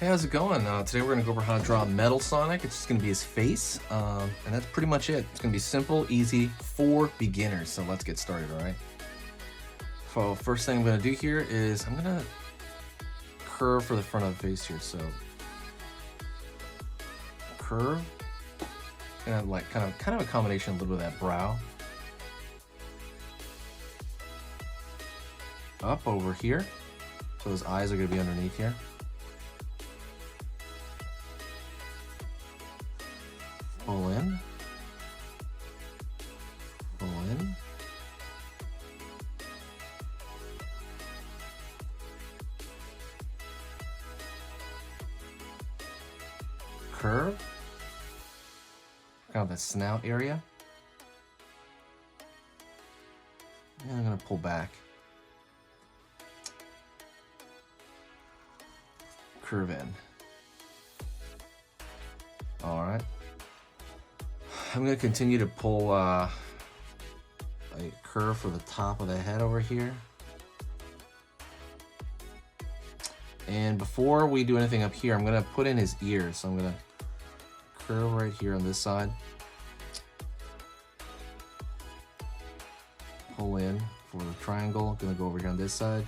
how's it going? Today we're going to go over how to draw Metal Sonic. It's just going to be his face, and that's pretty much it. It's going to be simple, easy, for beginners. So let's get started, alright? So first thing I'm going to do here is I'm going to curve for the front of the face here. So curve, and like kind of a combination, a little bit of that brow. Up over here, so his eyes are going to be underneath here. Pull in, pull in, curve, kind of the snout area, and I'm going to pull back, curve in. All right. I'm going to continue to pull a curve for the top of the head over here. And before we do anything up here, I'm going to put in his ears. So I'm going to curve right here on this side. Pull in for the triangle. I'm going to go over here on this side.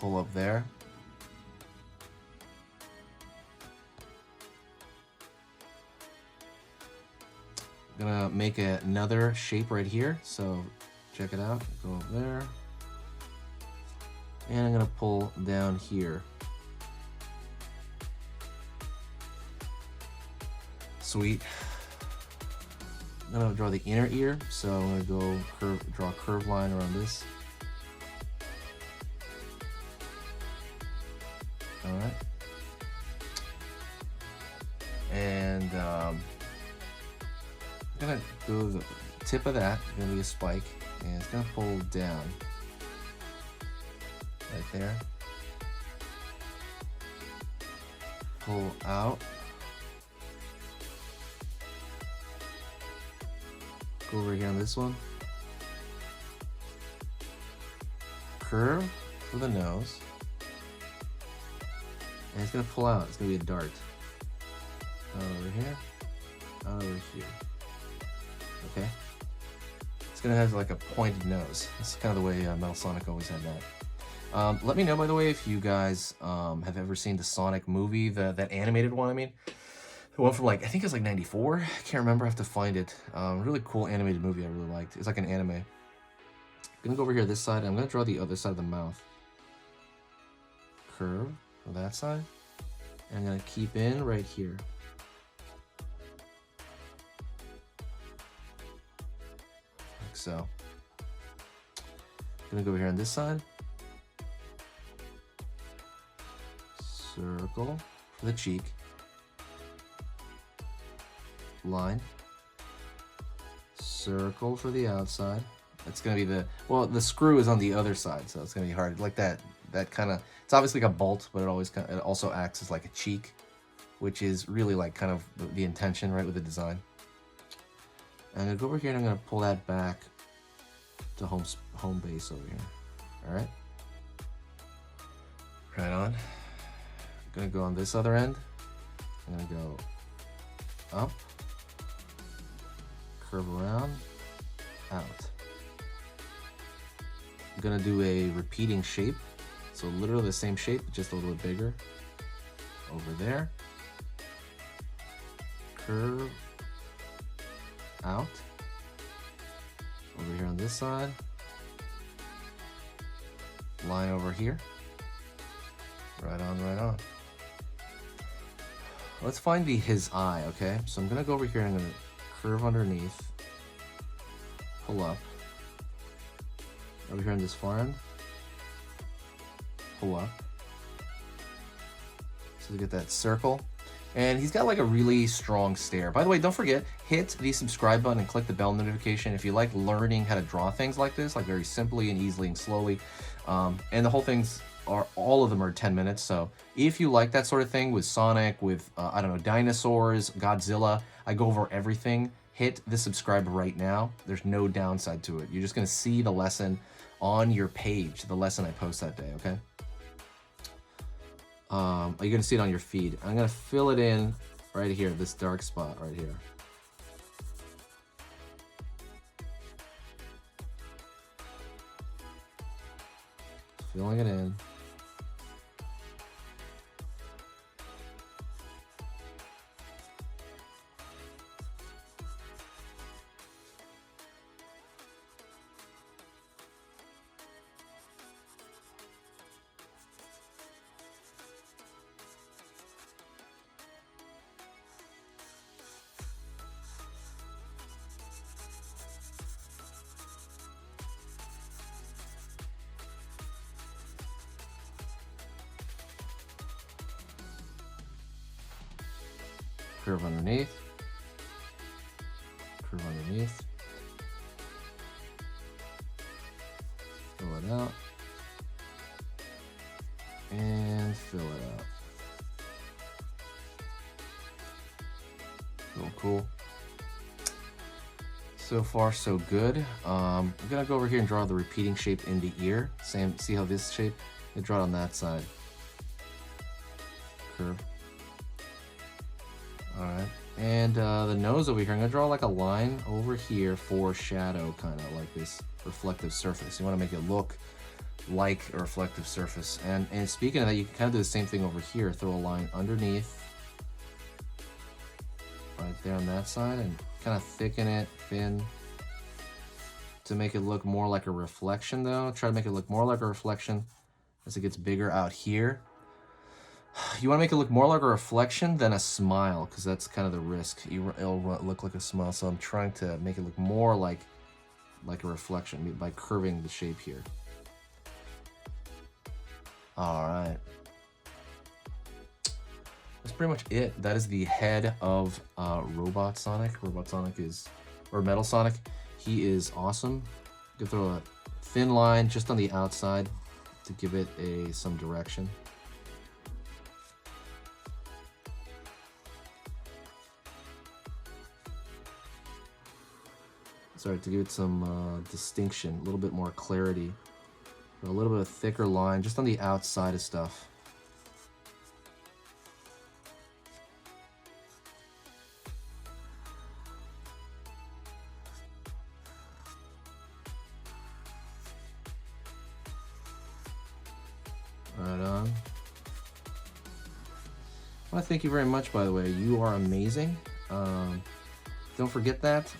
Pull up there. Gonna make another shape right here, so check it out. Go up there, and I'm gonna pull down here. Sweet. I'm gonna draw the inner ear, so I'm gonna go draw a curved line around this. All right, and I'm gonna go the tip of that, gonna be a spike, and it's gonna pull down right there. Pull out. Go over here on this one. Curve for the nose. And it's gonna pull out, it's gonna be a dart. Out over here, out over here. Okay, it's gonna have like a pointed nose. That's kind of the way Metal Sonic always had that. Let me know, by the way, if you guys have ever seen the Sonic movie, that animated one. I mean, the one from like I think it's like '94. I can't remember. I have to find it. Really cool animated movie. I really liked. It's like an anime. I'm gonna go over here this side. I'm gonna draw the other side of the mouth. Curve on that side, and I'm gonna keep in right here. So I'm gonna go over here on this side, circle for the cheek, line, circle for the outside. That's gonna be the screw is on the other side, so it's gonna be hard like that kind of, it's obviously like a bolt, but it also acts as like a cheek, which is really like kind of the intention, right, with the design. I'm gonna go over here and I'm gonna pull that back to home base over here. All right. Right on. I'm gonna go on this other end. I'm gonna go up, curve around, out. I'm gonna do a repeating shape. So literally the same shape, just a little bit bigger. Over there. Curve out. Over here on this side. Line over here. Right on, right on. Let's find his eye, okay? So I'm gonna go over here and I'm gonna curve underneath. Pull up. Over here on this far end. Pull up. So we get that circle. And he's got like a really strong stare. By the way, don't forget, hit the subscribe button and click the bell notification if you like learning how to draw things like this, like very simply and easily and slowly. And the whole thing's all of them are 10 minutes. So if you like that sort of thing with Sonic, with, I don't know, dinosaurs, Godzilla, I go over everything. Hit the subscribe right now. There's no downside to it. You're just going to see the lesson on your page, the lesson I post that day, okay? You're gonna see it on your feed. I'm gonna fill it in right here, this dark spot right here. Filling it in. Curve underneath. Curve underneath. Fill it out. And fill it out. Cool. So far, so good. I'm gonna go over here and draw the repeating shape in the ear. Same, see how this shape? I draw it on that side. Curve. Alright, and the nose over here, I'm gonna draw like a line over here for shadow, kind of like this reflective surface. You want to make it look like a reflective surface. And speaking of that, you can kind of do the same thing over here. Throw a line underneath, right there on that side, and kind of thicken it, thin, to make it look more like a reflection though. Try to make it look more like a reflection as it gets bigger out here. You want to make it look more like a reflection than a smile, because that's kind of the risk. It'll look like a smile, so I'm trying to make it look more like a reflection by curving the shape here. Alright. That's pretty much it. That is the head of Robot Sonic. Robot Sonic is, or Metal Sonic. He is awesome. You can throw a thin line just on the outside to give it some direction. Sorry, to give it some distinction, a little bit more clarity. A little bit of thicker line just on the outside of stuff. Right on. Well, thank you very much, by the way. You are amazing. Don't forget that.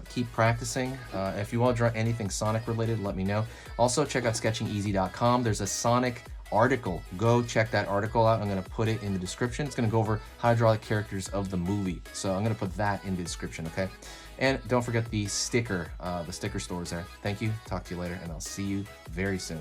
Keep practicing. If you want to draw anything Sonic related, let me know. Also, check out sketchingeasy.com. There's a Sonic article. Go check that article out. I'm going to put it in the description. It's going to go over how to draw the characters of the movie. So I'm going to put that in the description, okay? And don't forget the sticker stores there. Thank you. Talk to you later, and I'll see you very soon.